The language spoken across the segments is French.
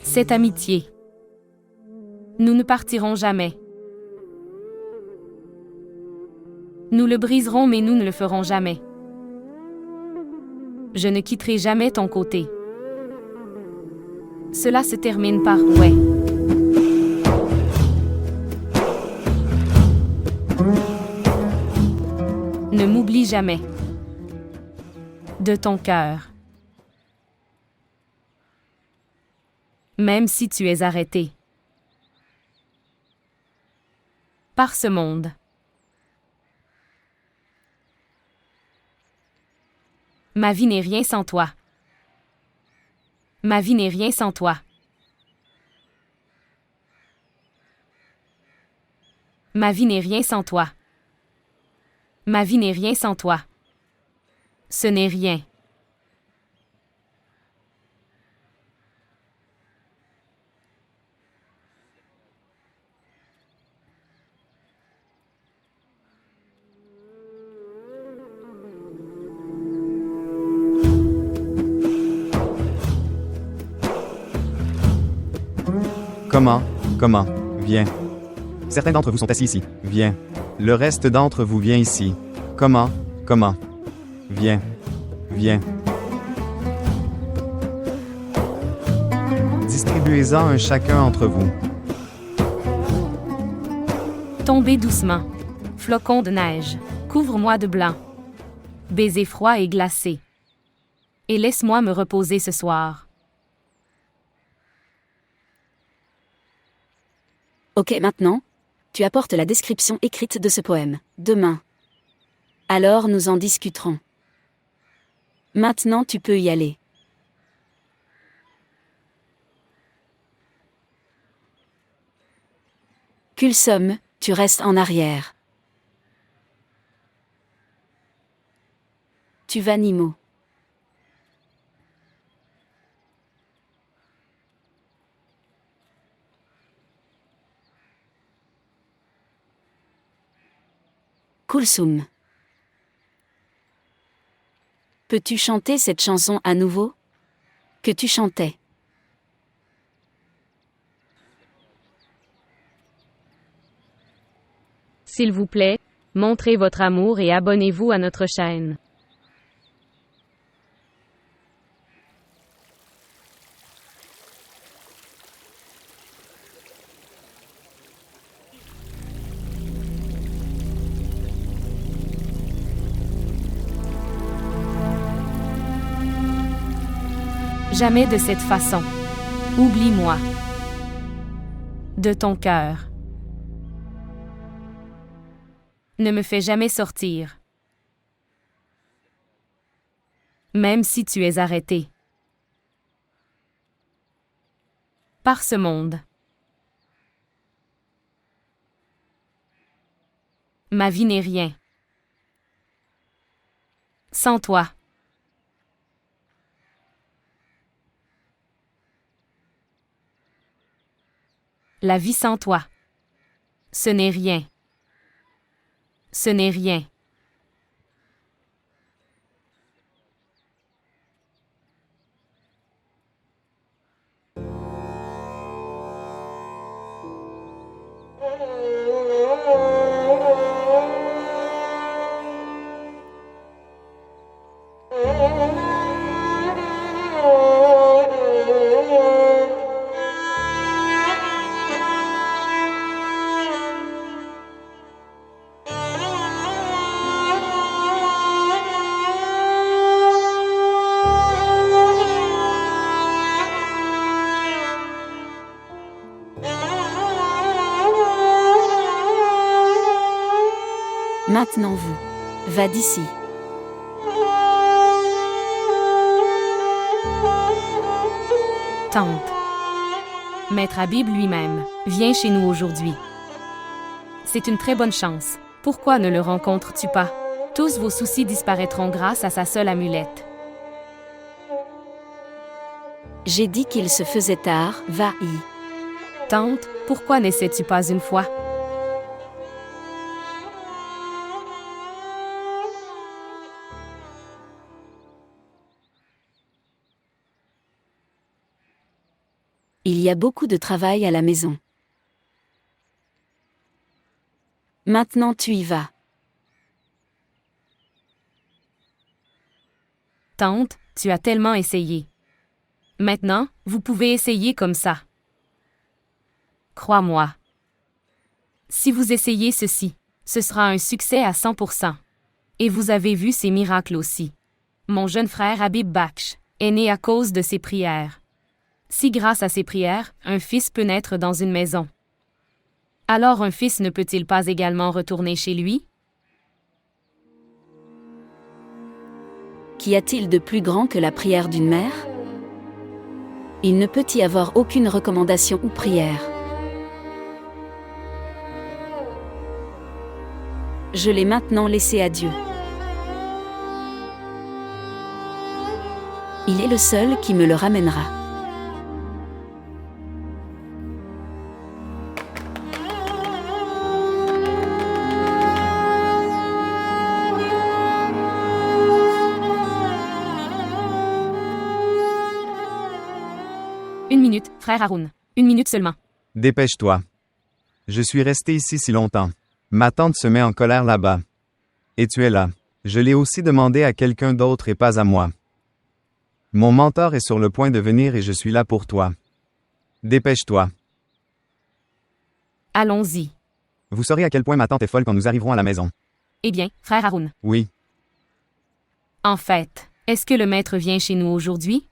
Cette amitié. Nous ne partirons jamais. Nous le briserons mais nous ne le ferons jamais. Je ne quitterai jamais ton côté. Cela se termine par ouais. Ne m'oublie jamais. De ton cœur. Même si tu es arrêté. Par ce monde. Ma vie n'est rien sans toi. Ma vie n'est rien sans toi. Ma vie n'est rien sans toi. Ma vie n'est rien sans toi. Ce n'est rien. Comment, viens. Certains d'entre vous sont assis ici, viens. Le reste d'entre vous vient ici. Comment, viens, viens. Distribuez-en un chacun entre vous. Tombez doucement. Flocons de neige. Couvre-moi de blanc. Baiser froid et glacé. Et laisse-moi me reposer ce soir. Ok, maintenant, tu apportes la description écrite de ce poème. Demain. Alors nous en discuterons. Maintenant tu peux y aller. Kulsum, tu restes en arrière. Tu vas Nimo. Kulsum. Peux-tu chanter cette chanson à nouveau? Que tu chantais. S'il vous plaît, montrez votre amour et abonnez-vous à notre chaîne. Jamais de cette façon. Oublie-moi. De ton cœur. Ne me fais jamais sortir. Même si tu es arrêté. Par ce monde. Ma vie n'est rien. Sans toi. La vie sans toi. Ce n'est rien. Ce n'est rien. Maintenant vous. Va d'ici. Tante. Maître Habib lui-même vient chez nous aujourd'hui. C'est une très bonne chance. Pourquoi ne le rencontres-tu pas? Tous vos soucis disparaîtront grâce à sa seule amulette. J'ai dit qu'il se faisait tard, va-y. Tante, pourquoi n'essaies-tu pas une fois? Il y a beaucoup de travail à la maison. Maintenant tu y vas. Tante, tu as tellement essayé. Maintenant, vous pouvez essayer comme ça. Crois-moi. Si vous essayez ceci, ce sera un succès à 100%. Et vous avez vu ces miracles aussi. Mon jeune frère Habib Baksh est né à cause de ses prières. Si grâce à ses prières, un fils peut naître dans une maison, alors un fils ne peut-il pas également retourner chez lui? Qu'y a-t-il de plus grand que la prière d'une mère? Il ne peut y avoir aucune recommandation ou prière. Je l'ai maintenant laissé à Dieu. Il est le seul qui me le ramènera. Une minute, frère Haroun. Une minute seulement. Dépêche-toi. Je suis resté ici si longtemps. Ma tante se met en colère là-bas. Et tu es là. Je l'ai aussi demandé à quelqu'un d'autre et pas à moi. Mon mentor est sur le point de venir et je suis là pour toi. Dépêche-toi. Allons-y. Vous saurez à quel point ma tante est folle quand nous arriverons à la maison. Eh bien, frère Haroun. Oui. En fait, est-ce que le maître vient chez nous aujourd'hui?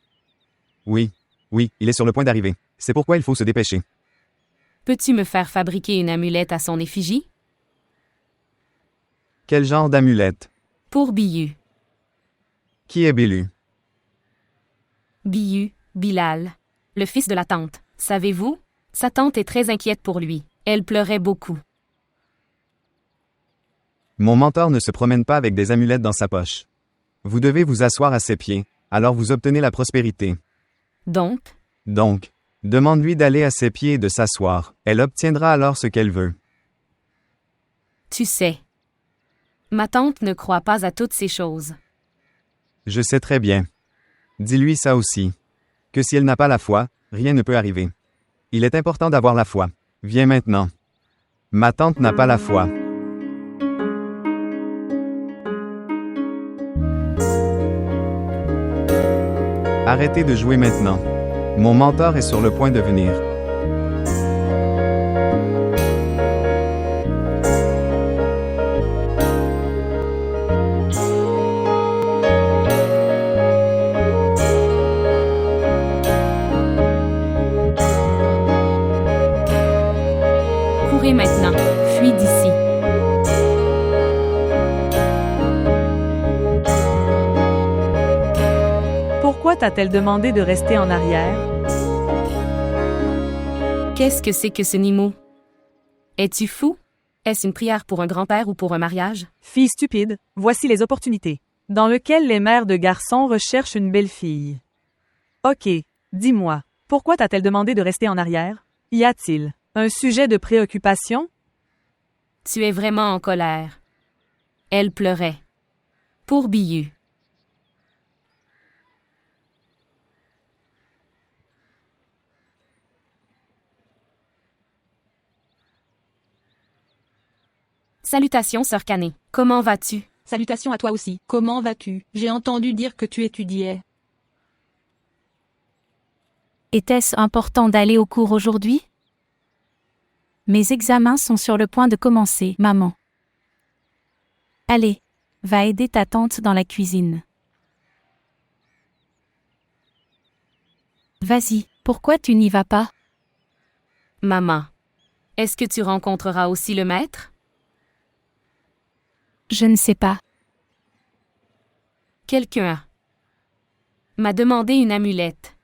Oui. Oui, il est sur le point d'arriver. C'est pourquoi il faut se dépêcher. Peux-tu me faire fabriquer une amulette à son effigie? Quel genre d'amulette? Pour Biyu. Qui est Bélu? Biyu, Bilal. Le fils de la tante. Savez-vous? Sa tante est très inquiète pour lui. Elle pleurait beaucoup. Mon mentor ne se promène pas avec des amulettes dans sa poche. Vous devez vous asseoir à ses pieds, alors vous obtenez la prospérité. Donc, demande-lui d'aller à ses pieds et de s'asseoir. Elle obtiendra alors ce qu'elle veut. tu sais. Ma tante ne croit pas à toutes ces choses. Je sais très bien. Dis-lui ça aussi. Que si elle n'a pas la foi, rien ne peut arriver. Il est important d'avoir la foi. Viens maintenant. Ma tante n'a pas la foi. Arrêtez de jouer maintenant. Mon mentor est sur le point de venir. Courez maintenant. Fuis d'ici. Pourquoi t'a-t-elle demandé de rester en arrière? Qu'est-ce que c'est que ce Nimo? Es-tu fou? Est-ce une prière pour un grand-père ou pour un mariage? Fille stupide, voici les opportunités, dans lesquelles les mères de garçons recherchent une belle fille. Ok, dis-moi, pourquoi t'a-t-elle demandé de rester en arrière? Y a-t-il un sujet de préoccupation? Tu es vraiment en colère. Elle pleurait. Pour Biyu. Salutations, sœur Canet. Comment vas-tu? Salutations à toi aussi. Comment vas-tu? J'ai entendu dire que tu étudiais. Était-ce important d'aller au cours aujourd'hui? Mes examens sont sur le point de commencer, maman. Allez, va aider ta tante dans la cuisine. Vas-y, pourquoi tu n'y vas pas? Maman. Est-ce que tu rencontreras aussi le maître? Je ne sais pas. Quelqu'un m'a demandé une amulette.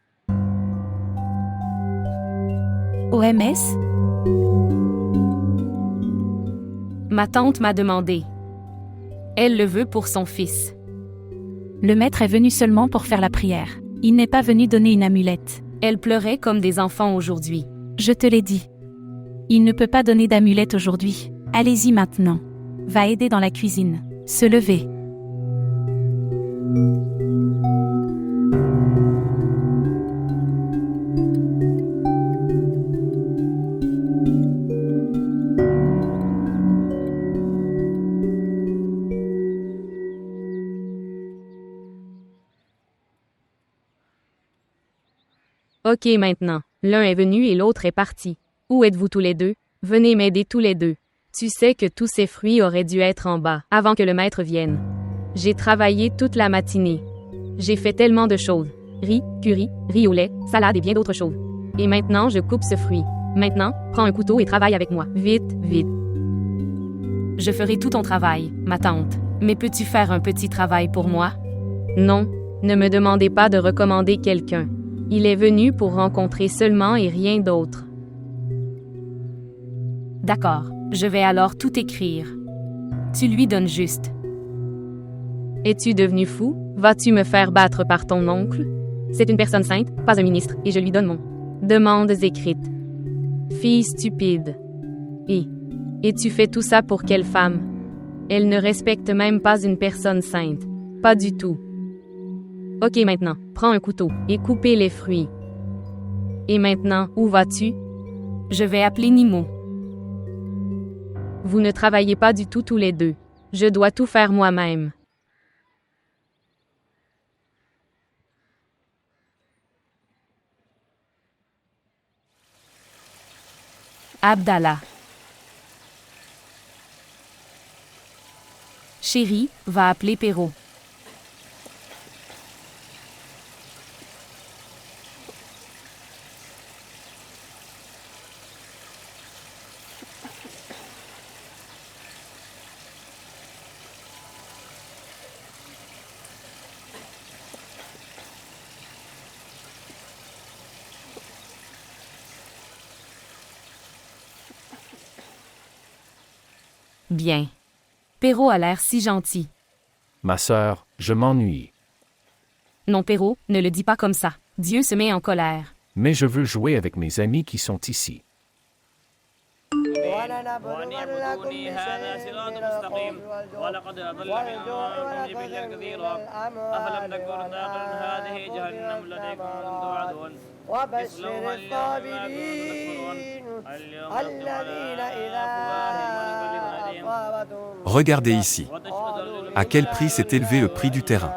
OMS? Ma tante m'a demandé. Elle le veut pour son fils. Le maître est venu seulement pour faire la prière. Il n'est pas venu donner une amulette. Elle pleurait comme des enfants aujourd'hui. Je te l'ai dit. Il ne peut pas donner d'amulette aujourd'hui. Allez-y maintenant. Va aider dans la cuisine. Se lever. Ok maintenant. L'un est venu et l'autre est parti. Où êtes-vous tous les deux? Venez m'aider tous les deux. Tu sais que tous ces fruits auraient dû être en bas, avant que le maître vienne. J'ai travaillé toute la matinée. J'ai fait tellement de choses. Riz, curry, riz au lait, salade et bien d'autres choses. Et maintenant, je coupe ce fruit. Maintenant, prends un couteau et travaille avec moi. Vite, vite. Je ferai tout ton travail, ma tante. Mais peux-tu faire un petit travail pour moi? Non, ne me demandez pas de recommander quelqu'un. Il est venu pour rencontrer seulement et rien d'autre. D'accord, je vais alors tout écrire. Tu lui donnes juste. Es-tu devenu fou? Vas-tu me faire battre par ton oncle? C'est une personne sainte, pas un ministre, et je lui donne mon demandes écrites. Fille stupide. Et tu fais tout ça pour quelle femme? Elle ne respecte même pas une personne sainte. Pas du tout. Ok maintenant, prends un couteau et coupez les fruits. Et maintenant, où vas-tu? Je vais appeler Nimo. Vous ne travaillez pas du tout tous les deux. Je dois tout faire moi-même. Abdallah. Chérie, va appeler Perrault. Bien. Perrault a l'air si gentil. Ma sœur, je m'ennuie. Non, Perrault, ne le dis pas comme ça. Dieu se met en colère. Mais je veux jouer avec mes amis qui sont ici. Regardez ici. À quel prix s'est élevé le prix du terrain?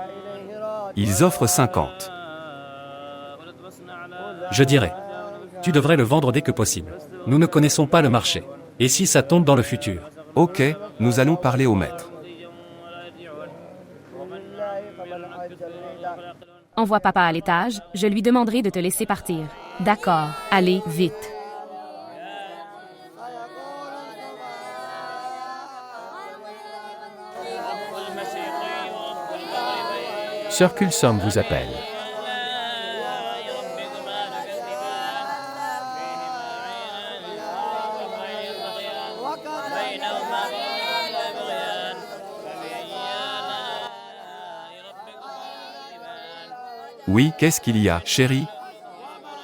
Ils offrent 50. Je dirais. Tu devrais le vendre dès que possible. Nous ne connaissons pas le marché. Et si ça tombe dans le futur? Ok, nous allons parler au maître. Envoie papa à l'étage, je lui demanderai de te laisser partir. D'accord, allez, vite. Sœur Kulsom vous appelle. Oui, qu'est-ce qu'il y a, chérie?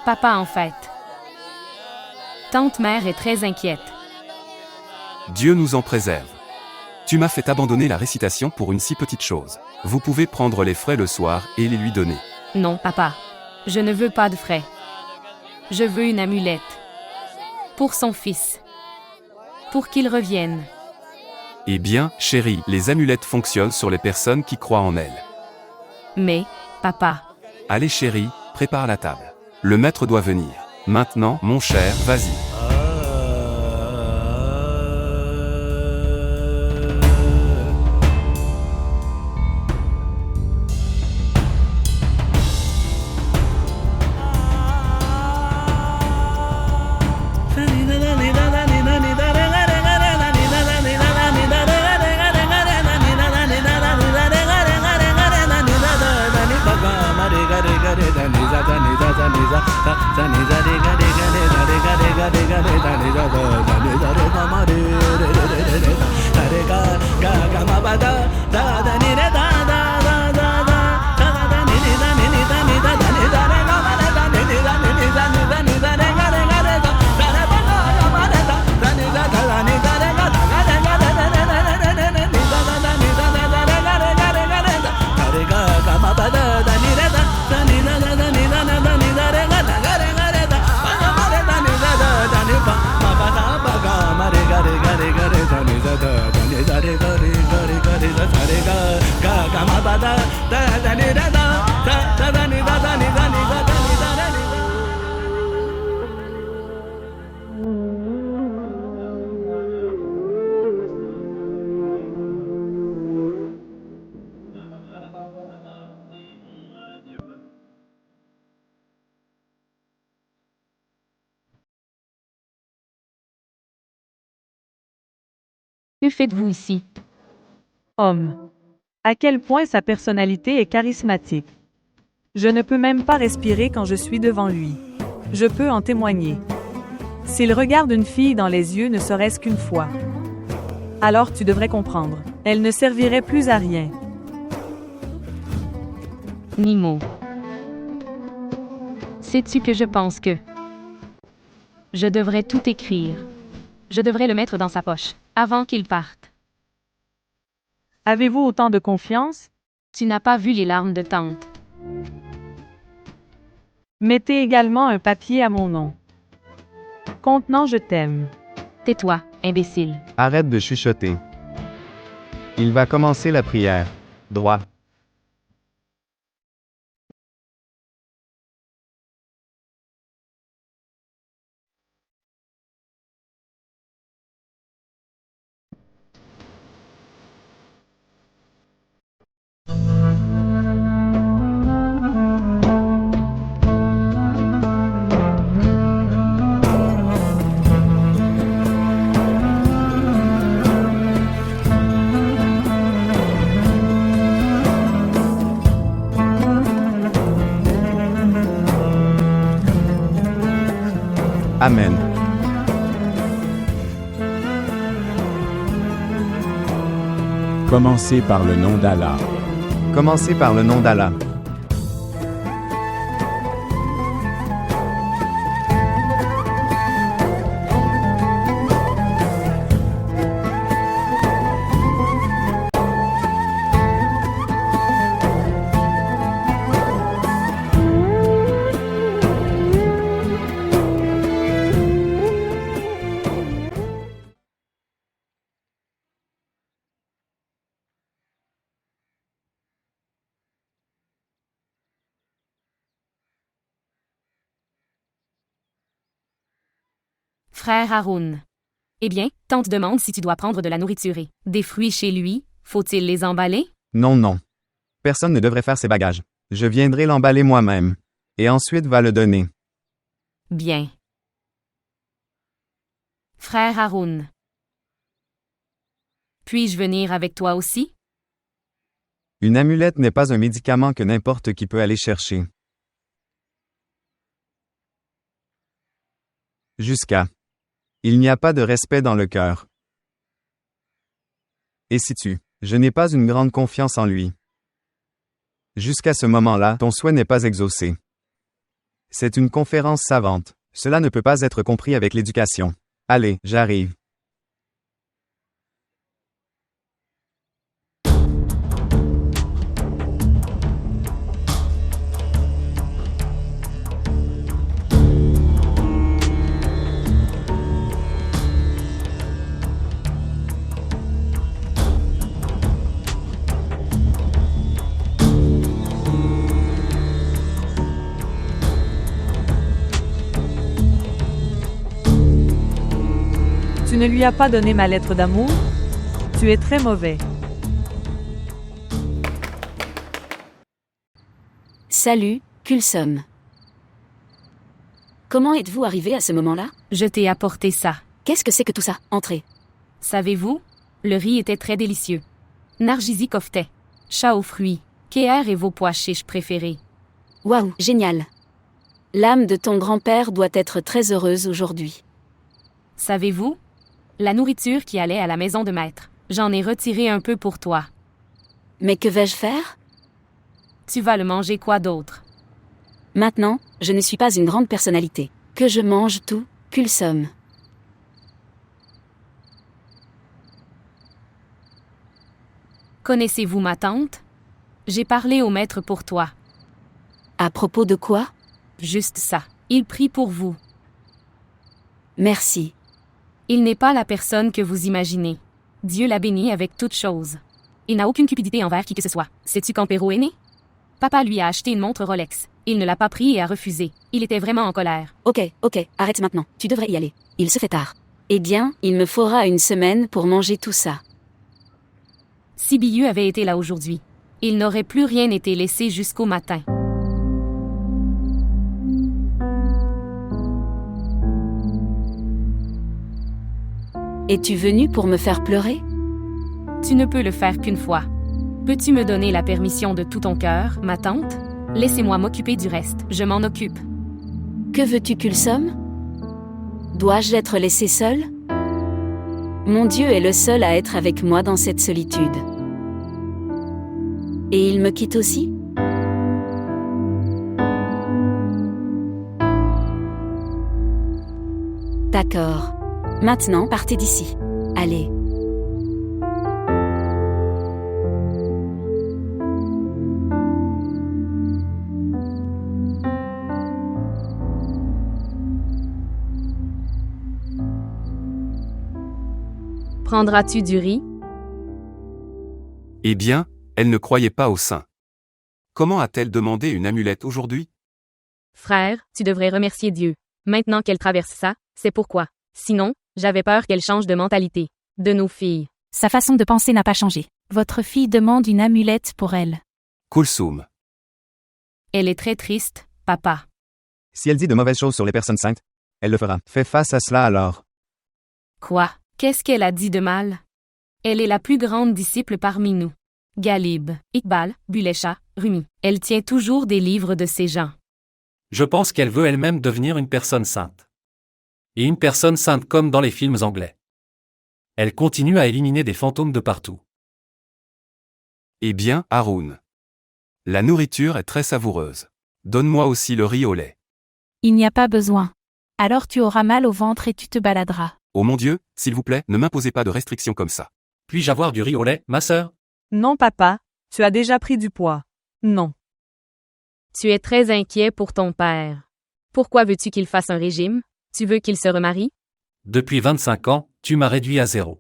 Papa en fait. Tante mère est très inquiète. Dieu nous en préserve. Tu m'as fait abandonner la récitation pour une si petite chose. Vous pouvez prendre les frais le soir et les lui donner. Non, papa. Je ne veux pas de frais. Je veux une amulette. Pour son fils. Pour qu'il revienne. Eh bien, chérie, les amulettes fonctionnent sur les personnes qui croient en elles. Mais, papa. Allez chérie, prépare la table. Le maître doit venir. Maintenant, mon cher, vas-y. Que faites-vous ici? Homme. À quel point sa personnalité est charismatique. Je ne peux même pas respirer quand je suis devant lui. Je peux en témoigner. S'il regarde une fille dans les yeux ne serait-ce qu'une fois, alors tu devrais comprendre. Elle ne servirait plus à rien. Nimo. Sais-tu que je pense que je devrais tout écrire? Je devrais le mettre dans sa poche, avant qu'il parte. Avez-vous autant de confiance? Tu n'as pas vu les larmes de tante. Mettez également un papier à mon nom, contenant je t'aime. Tais-toi, imbécile. Arrête de chuchoter. Il va commencer la prière. Droit. Amen. Commencez par le nom d'Allah. Commencez par le nom d'Allah. Frère Haroun. Eh bien, tante demande si tu dois prendre de la nourriture et des fruits chez lui, faut-il les emballer? Non, non. Personne ne devrait faire ses bagages. Je viendrai l'emballer moi-même. Et ensuite va le donner. Bien. Frère Haroun. Puis-je venir avec toi aussi? Une amulette n'est pas un médicament que n'importe qui peut aller chercher. Jusqu'à. Il n'y a pas de respect dans le cœur. Et si je n'ai pas une grande confiance en lui. Jusqu'à ce moment-là, ton souhait n'est pas exaucé. C'est une conférence savante. Cela ne peut pas être compris avec l'éducation. Allez, j'arrive. Tu ne lui as pas donné ma lettre d'amour? Tu es très mauvais. Salut, Kulsum. Comment êtes-vous arrivé à ce moment-là? Je t'ai apporté ça. Qu'est-ce que c'est que tout ça? Entrez. Savez-vous? Le riz était très délicieux. Nargisi kofte. Chat aux fruits. Kéher et vos pois chiches préférés. Waouh, génial. L'âme de ton grand-père doit être très heureuse aujourd'hui. Savez-vous? La nourriture qui allait à la maison de maître. J'en ai retiré un peu pour toi. Mais que vais-je faire? Tu vas le manger quoi d'autre? Maintenant, je ne suis pas une grande personnalité. Que je mange tout, Kulsum. Connaissez-vous ma tante? J'ai parlé au maître pour toi. À propos de quoi? Juste ça. Il prie pour vous. Merci. Il n'est pas la personne que vous imaginez. Dieu l'a béni avec toutes choses. Il n'a aucune cupidité envers qui que ce soit. Sais-tu quand Perrault est né? Papa lui a acheté une montre Rolex. Il ne l'a pas pris et a refusé. Il était vraiment en colère. Ok, arrête maintenant. Tu devrais y aller. Il se fait tard. Eh bien, il me faudra une semaine pour manger tout ça. Si Biyu avait été là aujourd'hui, il n'aurait plus rien été laissé jusqu'au matin. Es-tu venu pour me faire pleurer? Tu ne peux le faire qu'une fois. Peux-tu me donner la permission de tout ton cœur, ma tante? Laissez-moi m'occuper du reste, je m'en occupe. Que veux-tu Kulsom? Dois-je être laissé seul? Mon Dieu est le seul à être avec moi dans cette solitude. Et il me quitte aussi? D'accord. Maintenant, partez d'ici. Allez. Prendras-tu du riz? Eh bien, elle ne croyait pas au saint. Comment a-t-elle demandé une amulette aujourd'hui? Frère, tu devrais remercier Dieu. Maintenant qu'elle traverse ça, c'est pourquoi. Sinon, j'avais peur qu'elle change de mentalité. De nos filles. Sa façon de penser n'a pas changé. Votre fille demande une amulette pour elle. Kulsum. Elle est très triste, papa. Si elle dit de mauvaises choses sur les personnes saintes, elle le fera. Fais face à cela alors. Quoi? Qu'est-ce qu'elle a dit de mal? Elle est la plus grande disciple parmi nous. Galib, Iqbal, Bulecha, Rumi. Elle tient toujours des livres de ces gens. Je pense qu'elle veut elle-même devenir une personne sainte. Et une personne sainte comme dans les films anglais. Elle continue à éliminer des fantômes de partout. Eh bien, Haroun. La nourriture est très savoureuse. Donne-moi aussi le riz au lait. Il n'y a pas besoin. Alors tu auras mal au ventre et tu te baladeras. Oh mon Dieu, s'il vous plaît, ne m'imposez pas de restrictions comme ça. Puis-je avoir du riz au lait, ma sœur? Non papa, tu as déjà pris du poids. Non. Tu es très inquiet pour ton père. Pourquoi veux-tu qu'il fasse un régime? Tu veux qu'il se remarie? Depuis 25 ans, tu m'as réduit à 0.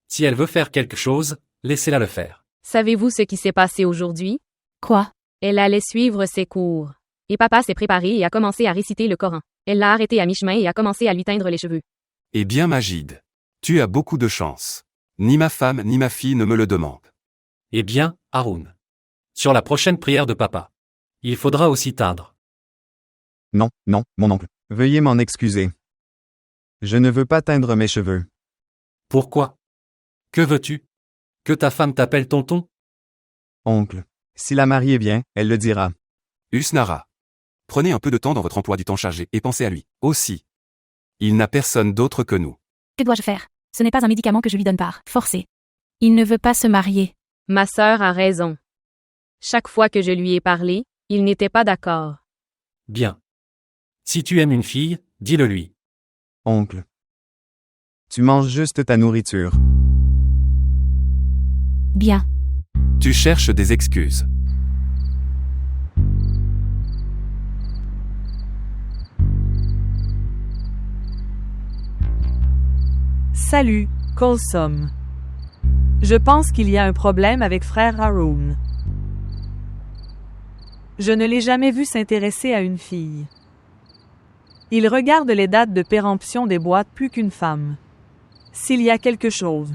Si elle veut faire quelque chose, laissez-la le faire. Savez-vous ce qui s'est passé aujourd'hui? Quoi? Elle allait suivre ses cours. Et papa s'est préparé et a commencé à réciter le Coran. Elle l'a arrêté à mi-chemin et a commencé à lui teindre les cheveux. Eh bien Majid, tu as beaucoup de chance. Ni ma femme ni ma fille ne me le demandent. Eh bien, Haroun. Sur la prochaine prière de papa. Il faudra aussi teindre. Non, non, mon oncle. Veuillez m'en excuser. Je ne veux pas teindre mes cheveux. Pourquoi? Que veux-tu? Que ta femme t'appelle tonton? Oncle. Si la mariée vient, elle le dira. Usnara. Prenez un peu de temps dans votre emploi du temps chargé et pensez à lui. Aussi. Il n'a personne d'autre que nous. Que dois-je faire? Ce n'est pas un médicament que je lui donne par forcer. Il ne veut pas se marier. Ma sœur a raison. Chaque fois que je lui ai parlé, il n'était pas d'accord. Bien. Si tu aimes une fille, dis-le lui. Oncle. Tu manges juste ta nourriture. Bien. Tu cherches des excuses. Salut, Kulsom. Je pense qu'il y a un problème avec frère Haroun. Je ne l'ai jamais vu s'intéresser à une fille. Il regarde les dates de péremption des boîtes plus qu'une femme. S'il y a quelque chose,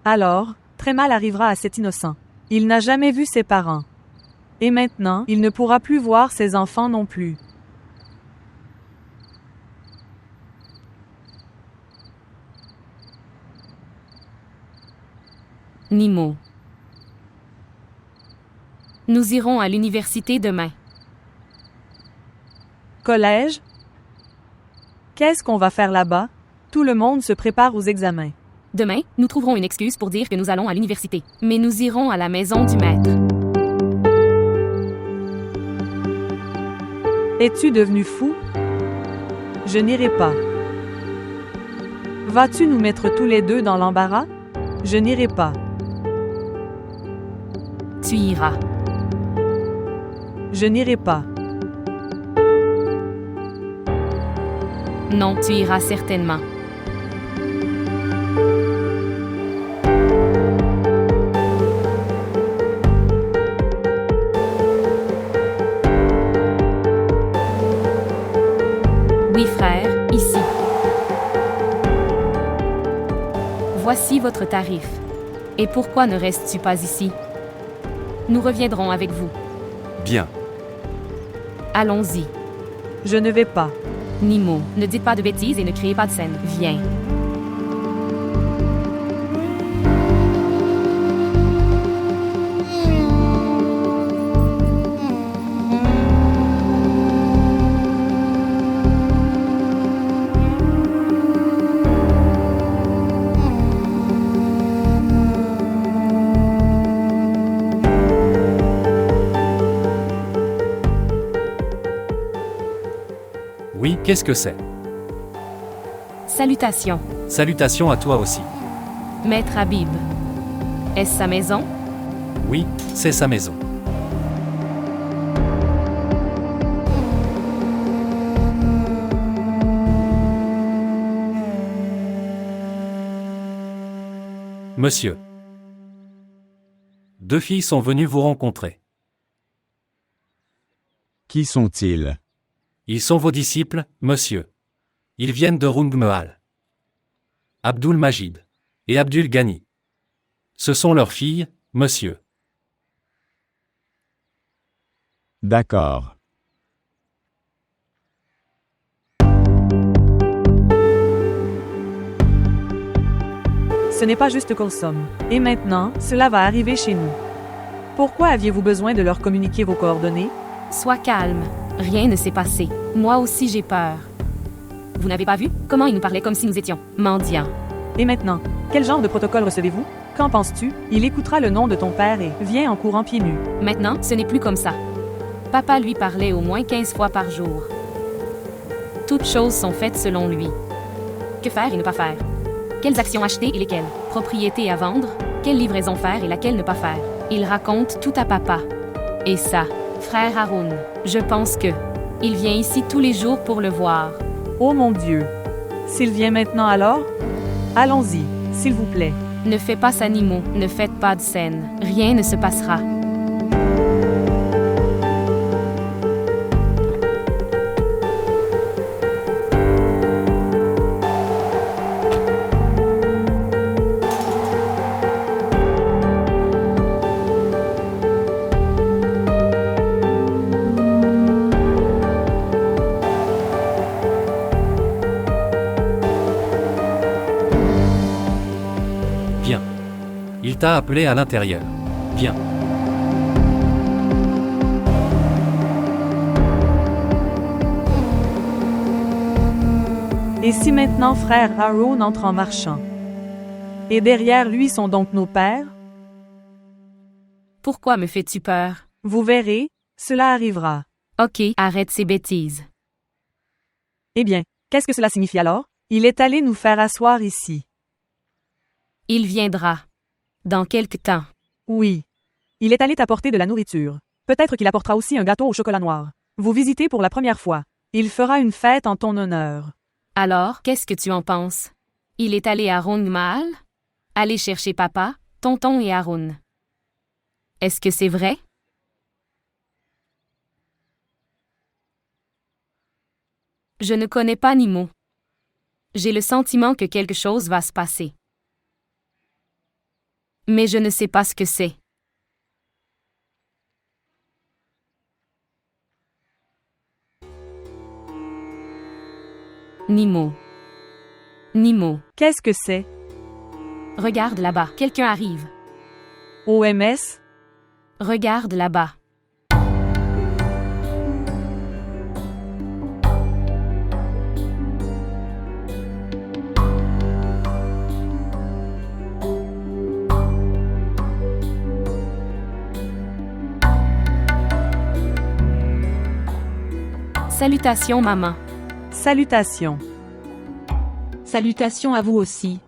alors, très mal arrivera à cet innocent. Il n'a jamais vu ses parents. Et maintenant, il ne pourra plus voir ses enfants non plus. Nimo. Nous irons à l'université demain. Collège? Qu'est-ce qu'on va faire là-bas? Tout le monde se prépare aux examens. Demain, nous trouverons une excuse pour dire que nous allons à l'université. Mais nous irons à la maison du maître. Es-tu devenu fou? Je n'irai pas. Vas-tu nous mettre tous les deux dans l'embarras? Je n'irai pas. Tu iras. Je n'irai pas. Non, tu iras certainement. Oui, frère, ici. Voici votre tarif. Et pourquoi ne restes-tu pas ici? Nous reviendrons avec vous. Bien. Allons-y. Je ne vais pas. Nimo, ne dites pas de bêtises et ne créez pas de scène. Viens. Qu'est-ce que c'est? Salutations, Salutations à toi aussi. Maître Habib. Est-ce sa maison? Oui, c'est sa maison. Monsieur. 2 filles sont venues vous rencontrer. Qui sont-ils? Ils sont vos disciples, monsieur. Ils viennent de Rungmehal. Abdul Majid et Abdul Ghani. Ce sont leurs filles, monsieur. D'accord. Ce n'est pas juste Kulsum. Et maintenant, cela va arriver chez nous. Pourquoi aviez-vous besoin de leur communiquer vos coordonnées? Sois calme. Rien ne s'est passé. Moi aussi j'ai peur. Vous n'avez pas vu comment ils nous parlaient comme si nous étions mendiants? Et maintenant, quel genre de protocole recevez-vous? Qu'en penses-tu? Il écoutera le nom de ton père et vient en courant pieds nus. Maintenant, ce n'est plus comme ça. Papa lui parlait au moins 15 fois par jour. Toutes choses sont faites selon lui. Que faire et ne pas faire? Quelles actions acheter et lesquelles? Propriétés à vendre? Quelle livraison faire et laquelle ne pas faire? Il raconte tout à papa. Et ça, frère Haroun, je pense que il vient ici tous les jours pour le voir. Oh mon Dieu! S'il vient maintenant alors? Allons-y, s'il vous plaît. Ne fais pas ça, Nimo, ne faites pas de scène. Rien ne se passera. Viens. Il t'a appelé à l'intérieur. Viens. Et si maintenant frère Haroun entre en marchant? Et derrière lui sont donc nos pères? Pourquoi me fais-tu peur? Vous verrez, cela arrivera. Ok, arrête ces bêtises. Eh bien, qu'est-ce que cela signifie alors? Il est allé nous faire asseoir ici. Il viendra. Dans quelque temps. Oui. Il est allé t'apporter de la nourriture. Peut-être qu'il apportera aussi un gâteau au chocolat noir. Vous visitez pour la première fois. Il fera une fête en ton honneur. Alors, qu'est-ce que tu en penses? Il est allé à Rungmehal? Aller chercher papa, tonton et Haroun. Est-ce que c'est vrai? Je ne connais pas Nimo. J'ai le sentiment que quelque chose va se passer. Mais je ne sais pas ce que c'est. Nimo. Nimo. Qu'est-ce que c'est? Regarde là-bas, quelqu'un arrive. OMS? Regarde là-bas. Salutations, maman. Salutations. Salutations à vous aussi.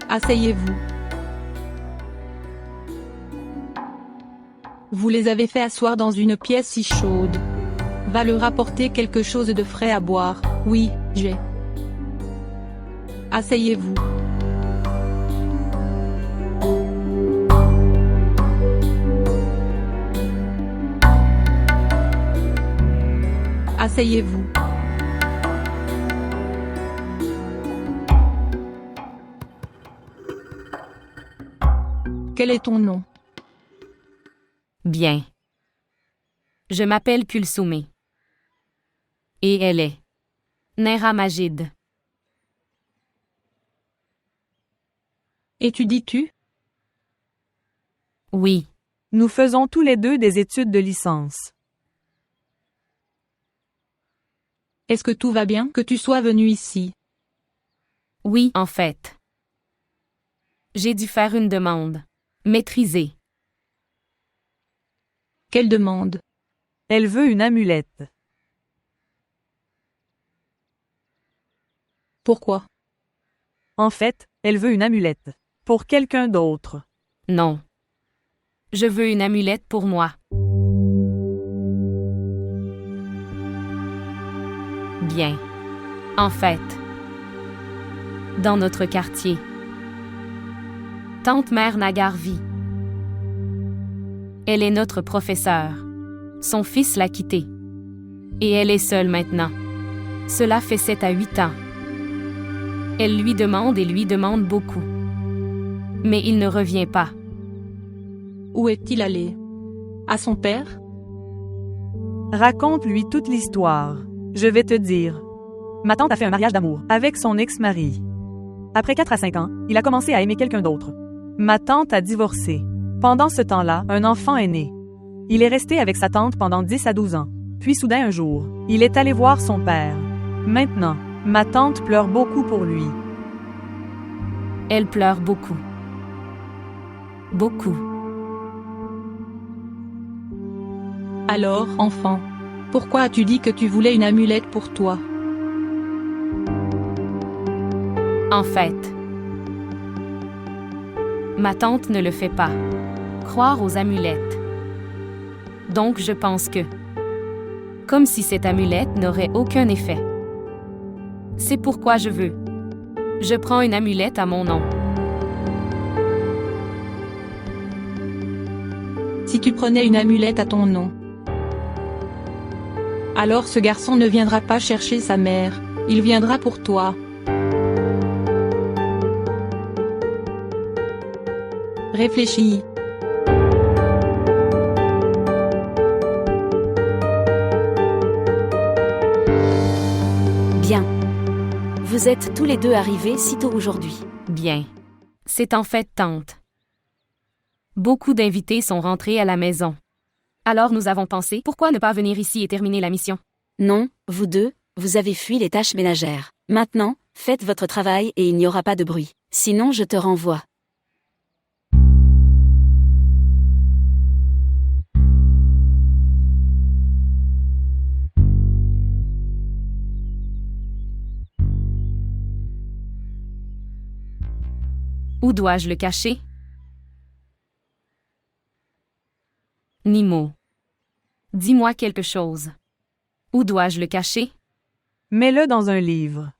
Asseyez-vous. Vous les avez fait asseoir dans une pièce si chaude. Va leur apporter quelque chose de frais à boire. Oui, j'ai. Asseyez-vous. Asseyez-vous. Quel est ton nom? Bien. Je m'appelle Kulsumé. Et elle est Naira Majid. Étudies-tu? Oui. Nous faisons tous les deux des études de licence. Est-ce que tout va bien que tu sois venu ici? Oui, en fait. J'ai dû faire une demande. Maîtriser. Quelle demande? Elle veut une amulette. Pourquoi? En fait, elle veut une amulette. Pour quelqu'un d'autre. Non. Je veux une amulette pour moi. Bien. En fait. Dans notre quartier. Tante Mère Nagar vit. Elle est notre professeure. Son fils l'a quittée. Et elle est seule maintenant. Cela fait 7 à 8 ans. Elle lui demande et lui demande beaucoup. Mais il ne revient pas. Où est-il allé? À son père? Raconte-lui toute l'histoire. Je vais te dire. Ma tante a fait un mariage d'amour avec son ex-mari. Après 4 à 5 ans, il a commencé à aimer quelqu'un d'autre. Ma tante a divorcé. Pendant ce temps-là, un enfant est né. Il est resté avec sa tante pendant 10 à 12 ans. Puis soudain un jour, il est allé voir son père. Maintenant, ma tante pleure beaucoup pour lui. Elle pleure beaucoup. Beaucoup. Alors, enfant, pourquoi as-tu dit que tu voulais une amulette pour toi? En fait, ma tante ne le fait pas. Croire aux amulettes. Donc je pense que... Comme si cette amulette n'aurait aucun effet. C'est pourquoi je veux. Je prends une amulette à mon nom. Si tu prenais une amulette à ton nom, alors ce garçon ne viendra pas chercher sa mère, il viendra pour toi. Réfléchis. Bien. Vous êtes tous les deux arrivés si tôt aujourd'hui. Bien. C'est en fait tante. Beaucoup d'invités sont rentrés à la maison. Alors nous avons pensé, pourquoi ne pas venir ici et terminer la mission? Non, vous deux, vous avez fui les tâches ménagères. Maintenant, faites votre travail et il n'y aura pas de bruit. Sinon je te renvoie. Où dois-je le cacher? Nimo. Dis-moi quelque chose. Où dois-je le cacher? Mets-le dans un livre.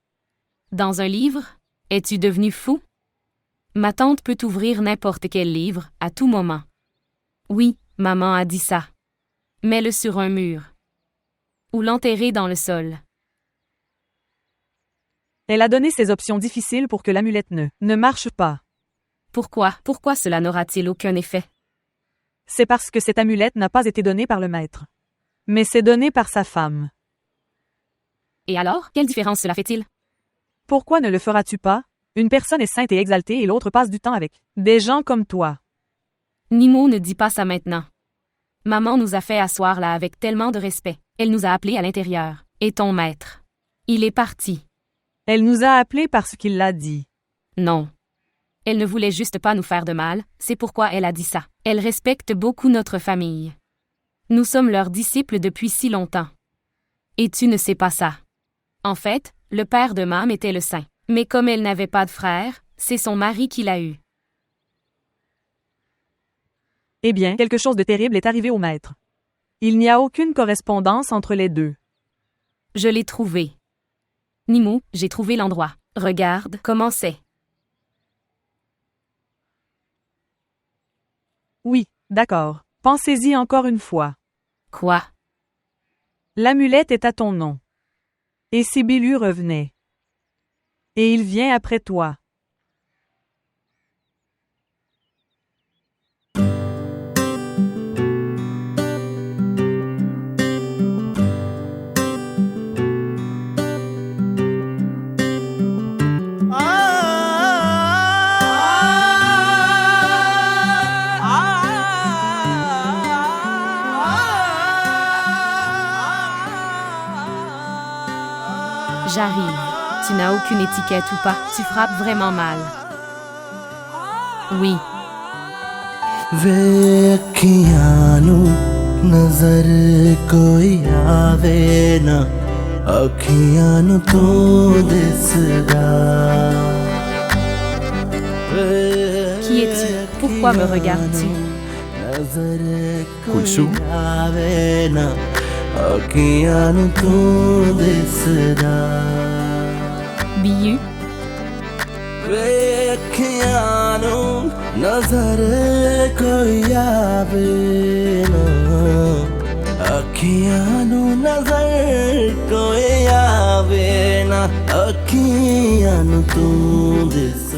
Dans un livre? Es-tu devenu fou? Ma tante peut ouvrir n'importe quel livre, à tout moment. Oui, maman a dit ça. Mets-le sur un mur. Ou l'enterrer dans le sol. Elle a donné ces options difficiles pour que l'amulette ne marche pas. Pourquoi cela n'aura-t-il aucun effet? C'est parce que cette amulette n'a pas été donnée par le maître. Mais c'est donné par sa femme. Et alors, quelle différence cela fait-il? Pourquoi ne le feras-tu pas? Une personne est sainte et exaltée et l'autre passe du temps avec des gens comme toi. Nimo ne dit pas ça maintenant. Maman nous a fait asseoir là avec tellement de respect. Elle nous a appelés à l'intérieur. Et ton maître? Il est parti. Elle nous a appelés parce qu'il l'a dit. Non. Elle ne voulait juste pas nous faire de mal, c'est pourquoi elle a dit ça. Elle respecte beaucoup notre famille. Nous sommes leurs disciples depuis si longtemps. Et tu ne sais pas ça. En fait, le père de Mam était le saint. Mais comme elle n'avait pas de frère, c'est son mari qui l'a eu. Eh bien, quelque chose de terrible est arrivé au maître. Il n'y a aucune correspondance entre les deux. Je l'ai trouvé. Nimo, j'ai trouvé l'endroit. Regarde comment c'est. Oui, d'accord. Pensez-y encore une fois. Quoi? L'amulette est à ton nom. Et si Bilu revenait? Et il vient après toi. J'arrive. Tu n'as aucune étiquette ou pas, tu frappes vraiment mal. Oui. ਵੇ ਅੱਖੀਆਂ ਨੂੰ ਨਜ਼ਰ ਕੋਈ ਆਵੇ ਨਾ ਅੱਖੀਆਂ ਨੂੰ ਤੂੰ ਦਿਸਦਾ Qui es-tu? Pourquoi me regardes-tu? Kulsum? ਅੱਖੀਆਂ ਨੂੰ ਤੂੰ ਦਿਸਦਾ Biyu? ਵੇ ਅੱਖੀਆਂ ਨੂੰ ਨਜ਼ਰ ਕੋਈ ਆਵੇ ਨਾ ਅੱਖੀਆਂ ਨੂੰ ਨਜ਼ਰ ਕੋਈ ਆਵੇ ਨਾ ਅੱਖੀਆਂ ਨੂੰ ਤੂੰ ਦਿਸ